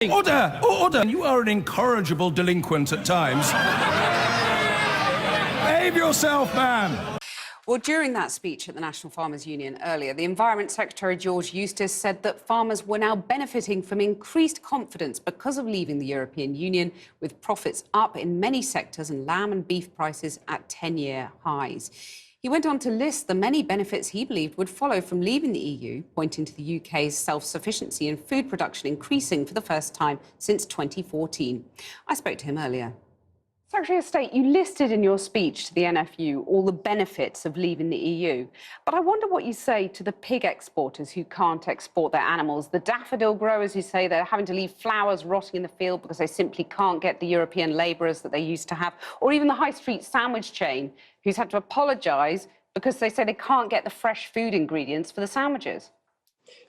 Order! Order! You are an incorrigible delinquent at times. Behave yourself, man! Well, during that speech at the National Farmers Union earlier, the Environment Secretary George Eustice said that farmers were now benefiting from increased confidence because of leaving the European Union, with profits up in many sectors and lamb and beef prices at 10-year highs. He went on to list the many benefits he believed would follow from leaving the EU, pointing to the UK's self-sufficiency in food production increasing for the first time since 2014. I spoke to him earlier. Secretary of State, you listed in your speech to the NFU all the benefits of leaving the EU, but I wonder what you say to the pig exporters who can't export their animals, the daffodil growers who say they're having to leave flowers rotting in the field because they simply can't get the European labourers that they used to have, or even the high street sandwich chain who's had to apologise because they say they can't get the fresh food ingredients for the sandwiches.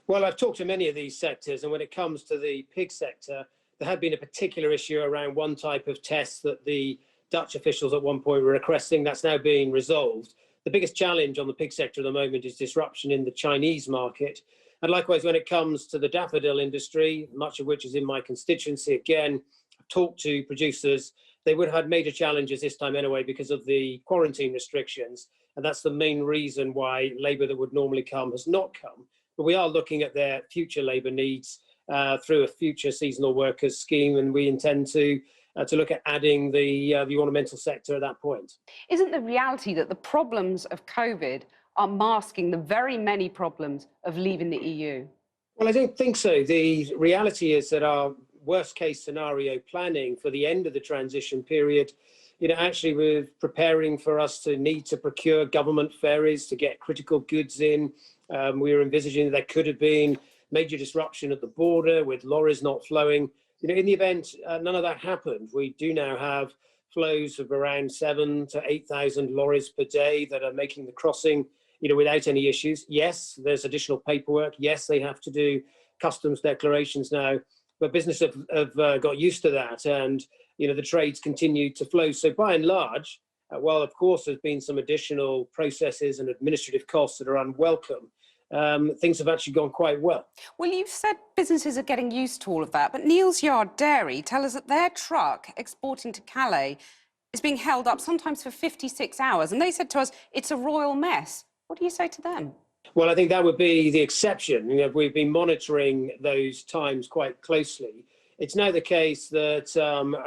Well, I've talked to many of these sectors, and when it comes to the pig sector, there had been a particular issue around one type of test that the Dutch officials at one point were requesting. That's now being resolved. The biggest challenge on the pig sector at the moment is disruption in the Chinese market. And likewise, when it comes to the daffodil industry, much of which is in my constituency, again, I've talked to producers. They would have had major challenges this time anyway because of the quarantine restrictions. And that's the main reason why labour that would normally come has not come. But we are looking at their future labour needs through a future seasonal workers scheme, and we intend to look at adding the ornamental sector at that point. Isn't the reality that the problems of COVID are masking the very many problems of leaving the EU? Well, I don't think so. The reality is that our worst case scenario planning for the end of the transition period, actually we're preparing for us to need to procure government ferries to get critical goods in. We were envisaging that there could have been major disruption at the border with lorries not flowing. In the event none of that happened, we do now have flows of around 7,000 to 8,000 lorries per day that are making the crossing, without any issues. Yes, there's additional paperwork. Yes, they have to do customs declarations now, but businesses have got used to that, and the trades continue to flow. So by and large, while of course there's been some additional processes and administrative costs that are unwelcome, things have actually gone quite well. Well, you've said businesses are getting used to all of that, but Neal's Yard Dairy tell us that their truck exporting to Calais is being held up sometimes for 56 hours, and they said to us, it's a royal mess. What do you say to them? Well, I think that would be the exception. We've been monitoring those times quite closely. It's now the case that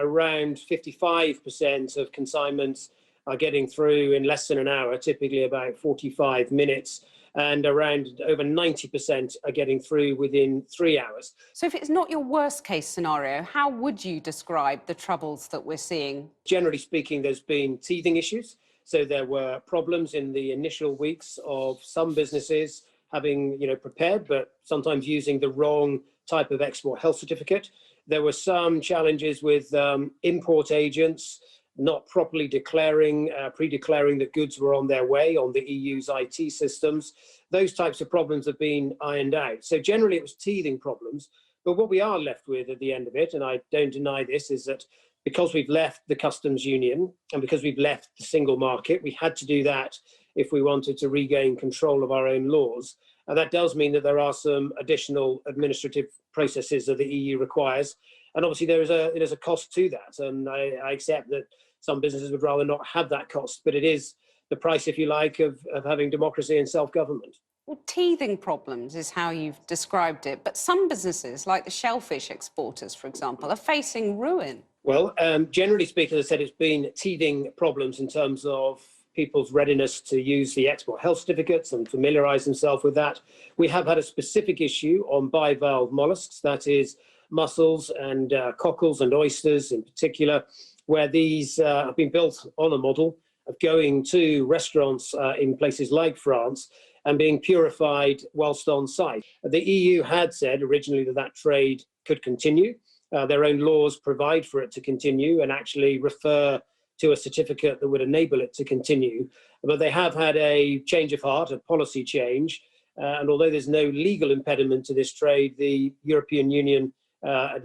around 55% of consignments are getting through in less than an hour, typically about 45 minutes. And around over 90% are getting through within 3 hours. So if it's not your worst case scenario, how would you describe the troubles that we're seeing? Generally speaking, there's been teething issues. So there were problems in the initial weeks of some businesses having, prepared, but sometimes using the wrong type of export health certificate. There were some challenges with import agents not properly pre-declaring that goods were on their way on the EU's IT systems. Those types of problems have been ironed out. So generally it was teething problems. But what we are left with at the end of it, and I don't deny this, is that because we've left the customs union and because we've left the single market, we had to do that if we wanted to regain control of our own laws. And that does mean that there are some additional administrative processes that the EU requires. And obviously there is a cost to that. And I accept that some businesses would rather not have that cost, but it is the price, if you like, of having democracy and self-government. Well, teething problems is how you've described it, but some businesses, like the shellfish exporters, for example, are facing ruin. Well, generally speaking, as I said, it's been teething problems in terms of people's readiness to use the export health certificates and familiarise themselves with that. We have had a specific issue on bivalve molluscs, that is mussels and cockles and oysters in particular, where these have been built on a model of going to restaurants in places like France and being purified whilst on site. The EU had said originally that that trade could continue. Their own laws provide for it to continue and actually refer to a certificate that would enable it to continue. But they have had a change of heart, a policy change. And although there's no legal impediment to this trade, the European Union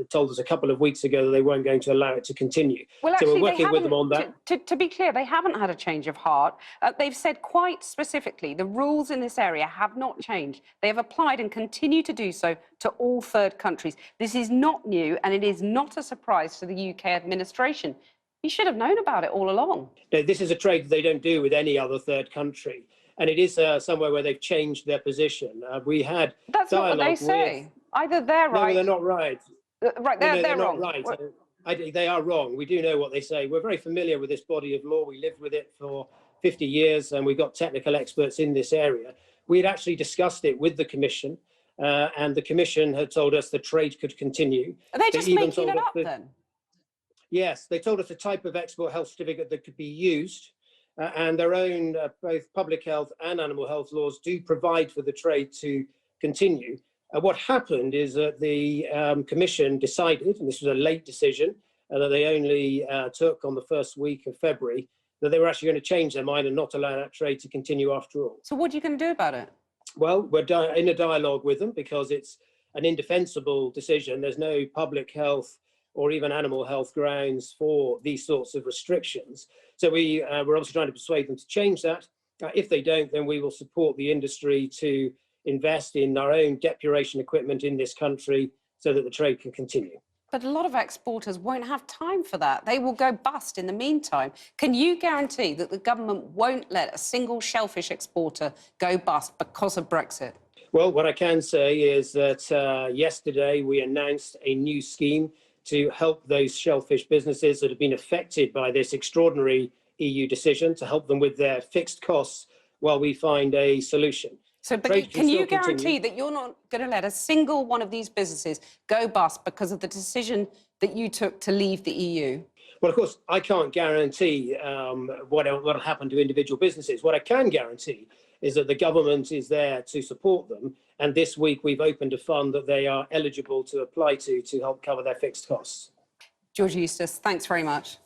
told us a couple of weeks ago that they weren't going to allow it to continue. Well, actually, so we're working with them on that. To be clear, they haven't had a change of heart. They've said quite specifically the rules in this area have not changed. They have applied and continue to do so to all third countries. This is not new, and it is not a surprise to the UK administration. You should have known about it all along. No, this is a trade that they don't do with any other third country. And it is somewhere where they've changed their position. We had That's not what they say. Either they're right. No, they're not right. Right, they're wrong. Not right. They are wrong. We do know what they say. We're very familiar with this body of law. We lived with it for 50 years, and we got technical experts in this area. We had actually discussed it with the Commission, and the Commission had told us the trade could continue. Are they just making it up then? Yes, they told us the type of export health certificate that could be used, and their own both public health and animal health laws do provide for the trade to continue. What happened is that the Commission decided, and this was a late decision, that they only took on the first week of February, that they were actually going to change their mind and not allow that trade to continue after all. So what are you going to do about it? Well, we're in a dialogue with them because it's an indefensible decision. There's no public health or even animal health grounds for these sorts of restrictions. So we're obviously trying to persuade them to change that. If they don't, then we will support the industry to invest in our own depuration equipment in this country so that the trade can continue. But a lot of exporters won't have time for that. They will go bust in the meantime. Can you guarantee that the government won't let a single shellfish exporter go bust because of Brexit? Well, what I can say is that yesterday we announced a new scheme to help those shellfish businesses that have been affected by this extraordinary EU decision, to help them with their fixed costs while we find a solution. So, but can you guarantee that you're not going to let a single one of these businesses go bust because of the decision that you took to leave the EU? Well, of course, I can't guarantee what will happen to individual businesses. What I can guarantee is that the government is there to support them. And this week, we've opened a fund that they are eligible to apply to help cover their fixed costs. George Eustace, thanks very much.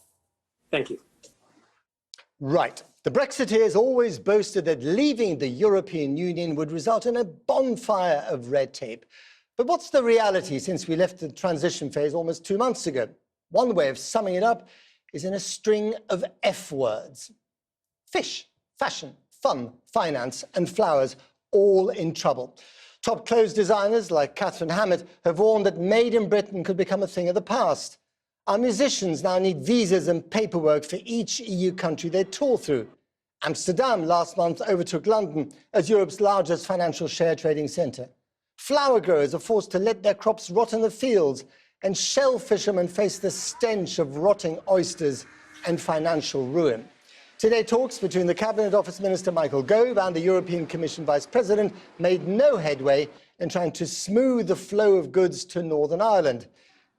Thank you. Right. The Brexiteers always boasted that leaving the European Union would result in a bonfire of red tape. But what's the reality since we left the transition phase almost 2 months ago? One way of summing it up is in a string of F words. Fish, fashion, fun, finance and flowers, all in trouble. Top clothes designers like Catherine Hammett have warned that made in Britain could become a thing of the past. Our musicians now need visas and paperwork for each EU country they tour through. Amsterdam last month overtook London as Europe's largest financial share trading centre. Flower growers are forced to let their crops rot in the fields, and shell fishermen face the stench of rotting oysters and financial ruin. Today, talks between the Cabinet Office Minister Michael Gove and the European Commission Vice President made no headway in trying to smooth the flow of goods to Northern Ireland.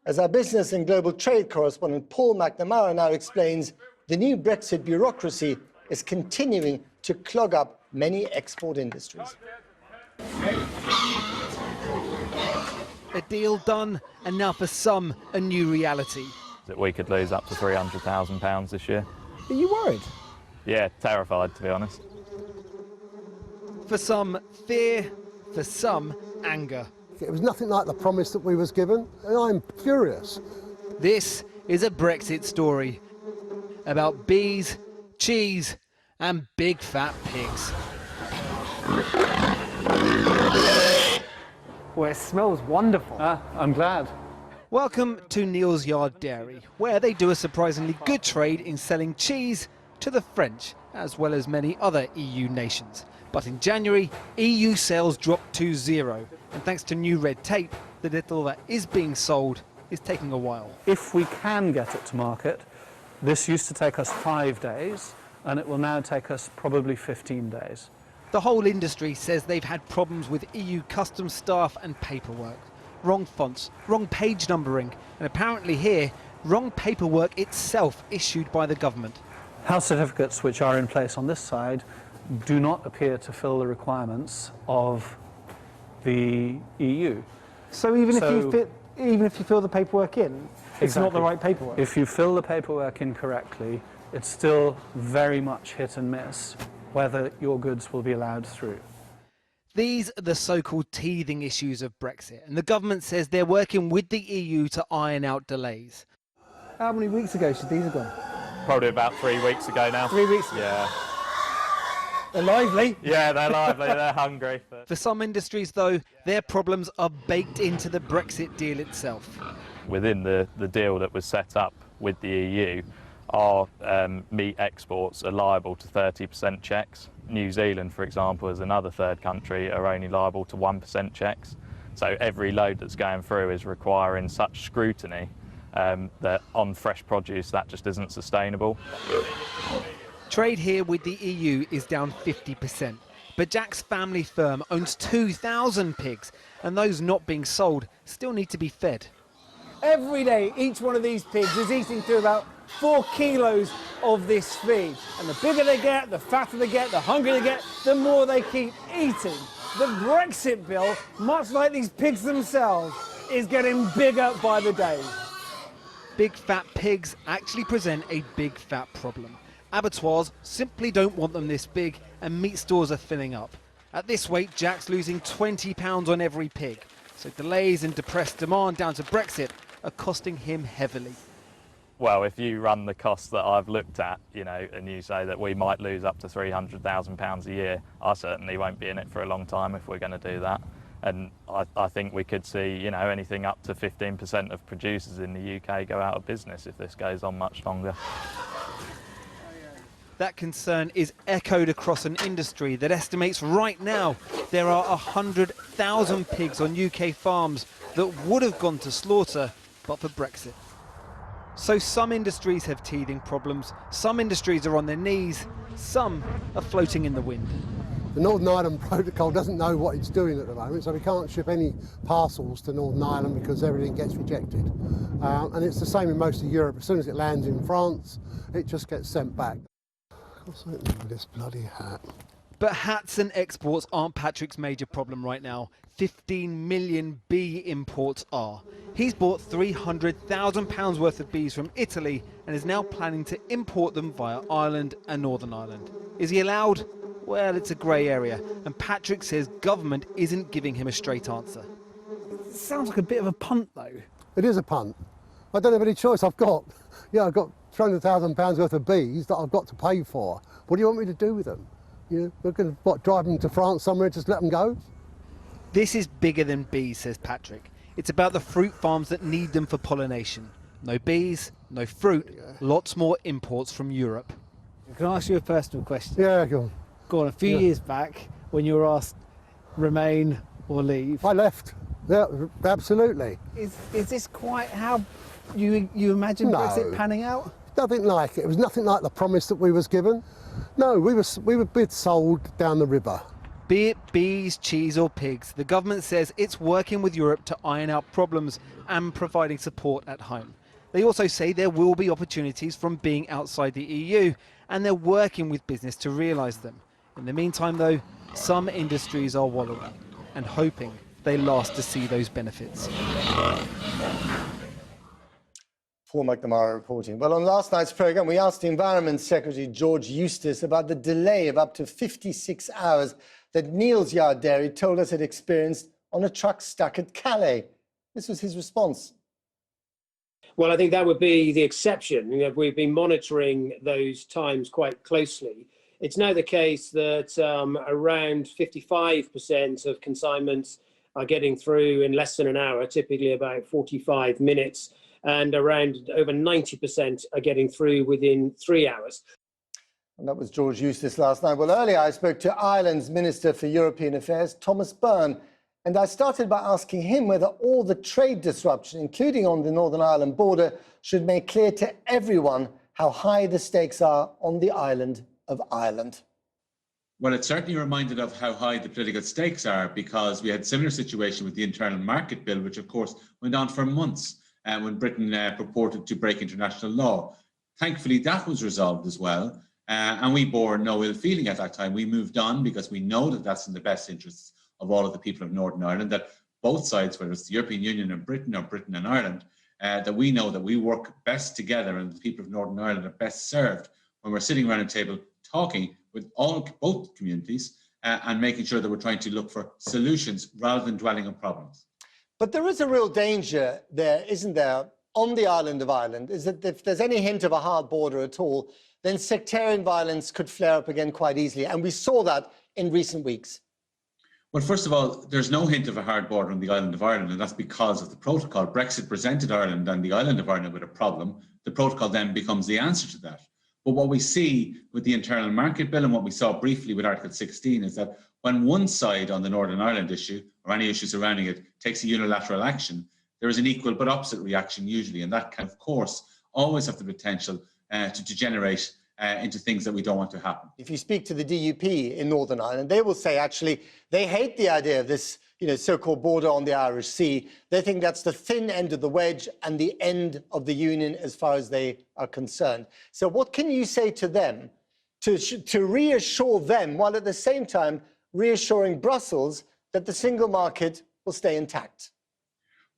As our business and global trade correspondent Paul McNamara now explains, the new Brexit bureaucracy is continuing to clog up many export industries. A deal done, and now for some, a new reality. That we could lose up to £300,000 this year. Are you worried? Yeah, terrified, to be honest. For some, fear. For some, anger. It was nothing like the promise that we was given, and I'm furious. This is a Brexit story about bees, cheese and big fat pigs. Well, it smells wonderful. I'm glad. Welcome to Neil's Yard Dairy, where they do a surprisingly good trade in selling cheese to the French, as well as many other EU nations. But in January, EU sales dropped to zero. And thanks to new red tape, the little that is being sold is taking a while. If we can get it to market, this used to take us 5 days, and it will now take us probably 15 days. The whole industry says they've had problems with EU customs staff and paperwork. Wrong fonts, wrong page numbering, and apparently here, wrong paperwork itself issued by the government. Health certificates which are in place on this side do not appear to fill the requirements of the EU. So even if you fill the paperwork in, it's not the right paperwork? If you fill the paperwork in correctly, it's still very much hit and miss whether your goods will be allowed through. These are the so-called teething issues of Brexit, and the government says they're working with the EU to iron out delays. How many weeks ago should these have gone? Probably about 3 weeks ago now. 3 weeks ago? Yeah. They're lively. Yeah, they're lively, they're hungry. But... For some industries, though, their problems are baked into the Brexit deal itself. Within the deal that was set up with the EU, our meat exports are liable to 30% checks. New Zealand, for example, as another third country, are only liable to 1% checks. So every load that's going through is requiring such scrutiny that on fresh produce that just isn't sustainable. Trade here with the EU is down 50%, but Jack's family firm owns 2,000 pigs, and those not being sold still need to be fed. Every day, each one of these pigs is eating through about 4 kilos of this feed. And the bigger they get, the fatter they get, the hungrier they get, the more they keep eating. The Brexit bill, much like these pigs themselves, is getting bigger by the day. Big fat pigs actually present a big fat problem. Abattoirs simply don't want them this big, and meat stores are filling up. At this rate, Jack's losing £20 on every pig. So delays and depressed demand down to Brexit are costing him heavily. Well, if you run the costs that I've looked at, you know, and you say that we might lose up to £300,000 a year, I certainly won't be in it for a long time if we're going to do that. And I think we could see, you know, anything up to 15% of producers in the UK go out of business if this goes on much longer. That concern is echoed across an industry that estimates right now there are 100,000 pigs on UK farms that would have gone to slaughter but for Brexit. So some industries have teething problems, some industries are on their knees, some are floating in the wind. The Northern Ireland Protocol doesn't know what it's doing at the moment, so we can't ship any parcels to Northern Ireland because everything gets rejected. And it's the same in most of Europe. As soon as it lands in France, it just gets sent back. What's happening with this bloody hat? But hats and exports aren't Patrick's major problem right now. 15 million bee imports are. He's bought £300,000 worth of bees from Italy and is now planning to import them via Ireland and Northern Ireland. Is he allowed? Well, it's a grey area, and Patrick says government isn't giving him a straight answer. It sounds like a bit of a punt, though. It is a punt. I don't have any choice. I've got £300,000 worth of bees that I've got to pay for. What do you want me to do with them? You know, we're going to drive them to France somewhere and just let them go? This is bigger than bees, says Patrick. It's about the fruit farms that need them for pollination. No bees, no fruit, lots more imports from Europe. Can I ask you a personal question? Yeah, go on. Go on, a few years back, when you were asked remain or leave. I left. Yeah, absolutely. Is this quite how you imagine No. Brexit panning out? Nothing like it. It was nothing like the promise that we was given. No, we were bid sold down the river. Be it bees, cheese or pigs, the government says it's working with Europe to iron out problems and providing support at home. They also say there will be opportunities from being outside the EU, and they're working with business to realise them. In the meantime, though, some industries are wallowing and hoping they last to see those benefits. Paul McNamara reporting. Well, on last night's programme, we asked Environment Secretary George Eustice about the delay of up to 56 hours that Neal's Yard Dairy told us it experienced on a truck stuck at Calais. This was his response. Well, I think that would be the exception. You know, we've been monitoring those times quite closely. It's now the case that around 55% of consignments are getting through in less than an hour, typically about 45 minutes, and around over 90% are getting through within 3 hours. And that was George Eustice last night. Well, earlier I spoke to Ireland's Minister for European Affairs, Thomas Byrne, and I started by asking him whether all the trade disruption, including on the Northern Ireland border, should make clear to everyone how high the stakes are on the island of Ireland. Well, it certainly reminded of how high the political stakes are, because we had a similar situation with the Internal Market Bill, which of course went on for months when Britain purported to break international law. Thankfully, that was resolved as well, and we bore no ill feeling at that time. We moved on because we know that that's in the best interests of all of the people of Northern Ireland, that both sides, whether it's the European Union and Britain or Britain and Ireland, that we know that we work best together and the people of Northern Ireland are best served when we're sitting around a table talking with both communities and making sure that we're trying to look for solutions rather than dwelling on problems. But there is a real danger there, isn't there, on the island of Ireland, is that if there's any hint of a hard border at all, then sectarian violence could flare up again quite easily. And we saw that in recent weeks. Well, first of all, there's no hint of a hard border on the island of Ireland, and that's because of the protocol. Brexit presented Ireland and the island of Ireland with a problem. The protocol then becomes the answer to that. But what we see with the internal market bill and what we saw briefly with Article 16 is that when one side on the Northern Ireland issue, or any issue surrounding it, takes a unilateral action, there is an equal but opposite reaction usually, and that can, of course, always have the potential to degenerate into things that we don't want to happen. If you speak to the DUP in Northern Ireland, they will say actually they hate the idea of this so-called border on the Irish Sea. They think that's the thin end of the wedge and the end of the union as far as they are concerned. So what can you say to them to reassure them while at the same time reassuring Brussels that the single market will stay intact?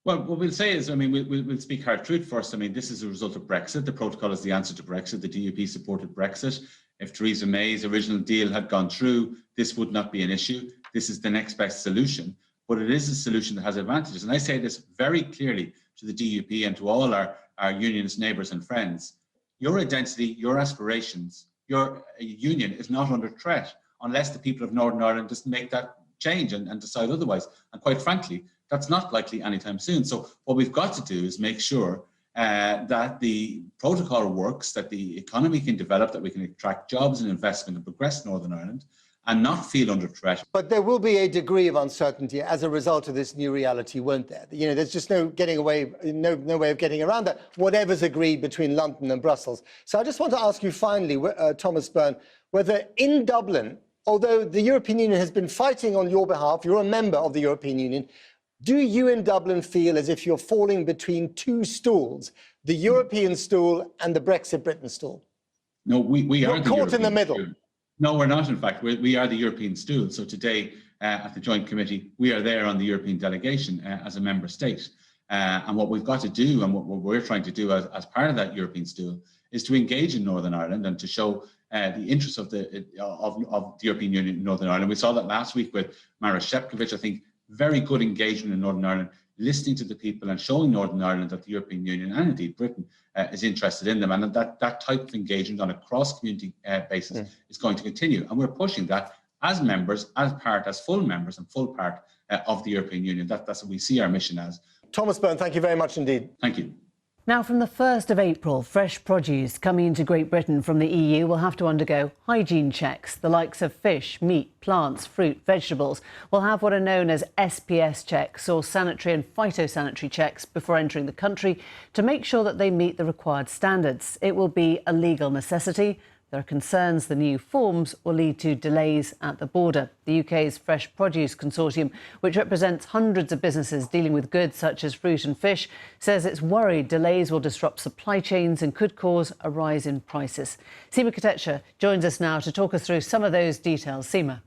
Well, what we'll say is, we'll speak hard truth first. This is a result of Brexit. The protocol is the answer to Brexit. The DUP supported Brexit. If Theresa May's original deal had gone through, this would not be an issue. This is the next best solution, but it is a solution that has advantages. And I say this very clearly to the DUP and to all our unionist neighbours and friends. Your identity, your aspirations, your union is not under threat unless the people of Northern Ireland just make that change and decide otherwise. And quite frankly, that's not likely anytime soon. So what we've got to do is make sure that the protocol works, that the economy can develop, that we can attract jobs and investment and progress Northern Ireland and not feel under threat. But there will be a degree of uncertainty as a result of this new reality, won't there? There's just no way of getting around that, whatever's agreed between London and Brussels. So I just want to ask you finally, Thomas Byrne, whether in Dublin, although the European Union has been fighting on your behalf, you're a member of the European Union, do you in Dublin feel as if you're falling between two stools, the European stool and the Brexit Britain stool? No, we are caught European in the middle. Stool. No, we're not, in fact. We are the European stool. So today at the Joint Committee, we are there on the European delegation as a member state. And what we've got to do and what we're trying to do as part of that European stool is to engage in Northern Ireland and to show the interests of the European Union in Northern Ireland. We saw that last week with Maros Šefčovič. I think very good engagement in Northern Ireland, listening to the people and showing Northern Ireland that the European Union and indeed Britain is interested in them, and that type of engagement on a cross-community basis is going to continue. And we're pushing that as members, as full members and full part of the European Union. That's what we see our mission as. Thomas Byrne, thank you very much indeed. Thank you. Now, from the 1st of April, fresh produce coming into Great Britain from the EU will have to undergo hygiene checks. The likes of fish, meat, plants, fruit, vegetables will have what are known as SPS checks, or sanitary and phytosanitary checks, before entering the country to make sure that they meet the required standards. It will be a legal necessity. There are concerns the new forms will lead to delays at the border. The UK's Fresh Produce Consortium, which represents hundreds of businesses dealing with goods such as fruit and fish, says it's worried delays will disrupt supply chains and could cause a rise in prices. Seema Kotecha joins us now to talk us through some of those details. Seema.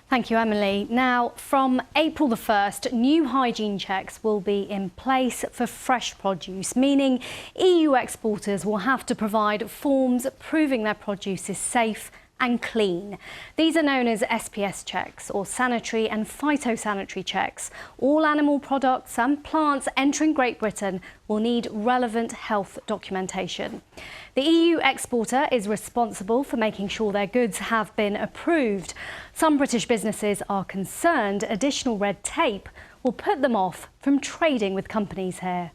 Thank you, Emily. Now, from April the 1st, new hygiene checks will be in place for fresh produce, meaning EU exporters will have to provide forms proving their produce is safe and clean. These are known as SPS checks, or sanitary and phytosanitary checks. All animal products and plants entering Great Britain will need relevant health documentation. The EU exporter is responsible for making sure their goods have been approved. Some British businesses are concerned additional red tape will put them off from trading with companies here.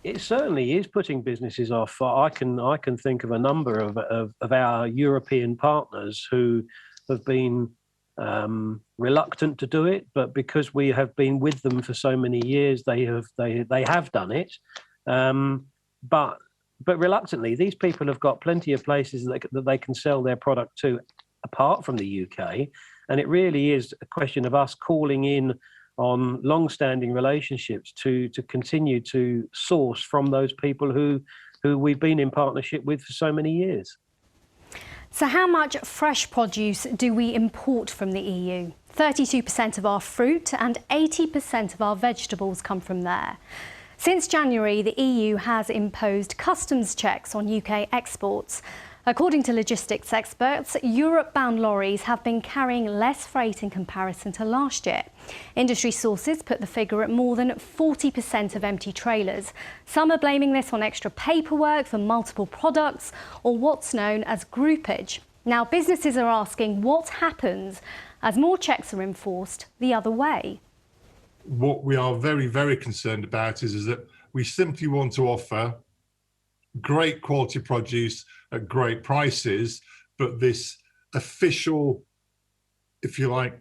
It certainly is putting businesses off. I can think of a number of our European partners who have been reluctant to do it, but because we have been with them for so many years, they have done it. But reluctantly, these people have got plenty of places that they can sell their product to apart from the UK, and it really is a question of us calling in on long-standing relationships to continue to source from those people who we've been in partnership with for so many years. So how much fresh produce do we import from the EU? 32% of our fruit and 80% of our vegetables come from there. Since January, the EU has imposed customs checks on UK exports. According to logistics experts, Europe-bound lorries have been carrying less freight in comparison to last year. Industry sources put the figure at more than 40% of empty trailers. Some are blaming this on extra paperwork for multiple products or what's known as groupage. Now, businesses are asking what happens as more checks are enforced the other way. What we are very, very concerned about is that we simply want to offer great quality produce at great prices, but this official, if you like,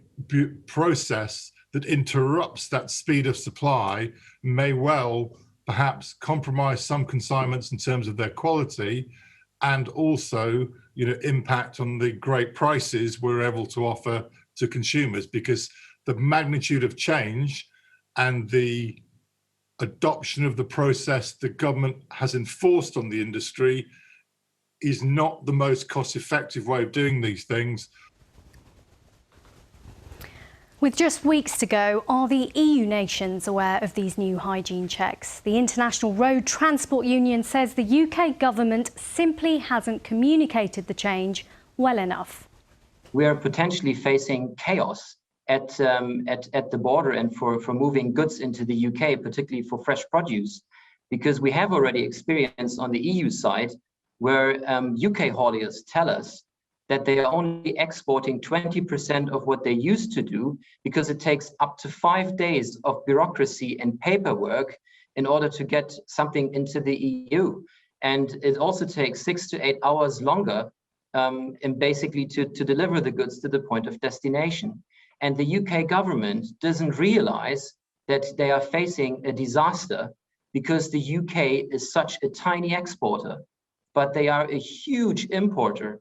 process that interrupts that speed of supply may well perhaps compromise some consignments in terms of their quality, and also, impact on the great prices we're able to offer to consumers, because the magnitude of change and the adoption of the process the government has enforced on the industry is not the most cost-effective way of doing these things. With just weeks to go, are the EU nations aware of these new hygiene checks? The International Road Transport Union says the UK government simply hasn't communicated the change well enough. We are potentially facing chaos at the border and for moving goods into the UK, particularly for fresh produce, because we have already experienced on the EU side where UK hauliers tell us that they are only exporting 20% of what they used to do, because it takes up to 5 days of bureaucracy and paperwork in order to get something into the EU. And it also takes 6 to 8 hours longer and basically to deliver the goods to the point of destination. And the UK government doesn't realize that they are facing a disaster because the UK is such a tiny exporter, but they are a huge importer.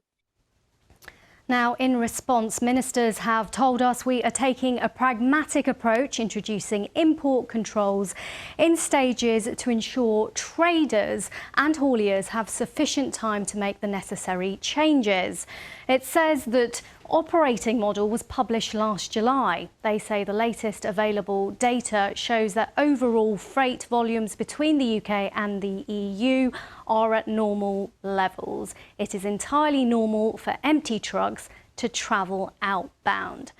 Now, in response, ministers have told us we are taking a pragmatic approach, introducing import controls in stages to ensure traders and hauliers have sufficient time to make the necessary changes. It says that operating model was published last July. They say the latest available data shows that overall freight volumes between the UK and the EU are at normal levels. It is entirely normal for empty trucks to travel outbound.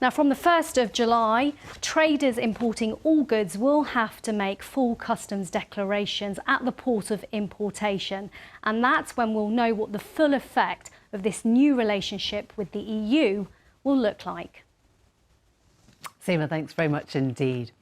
Now, from the 1st of July, traders importing all goods will have to make full customs declarations at the port of importation. And that's when we'll know what the full effect of this new relationship with the EU will look like. Seema, thanks very much indeed.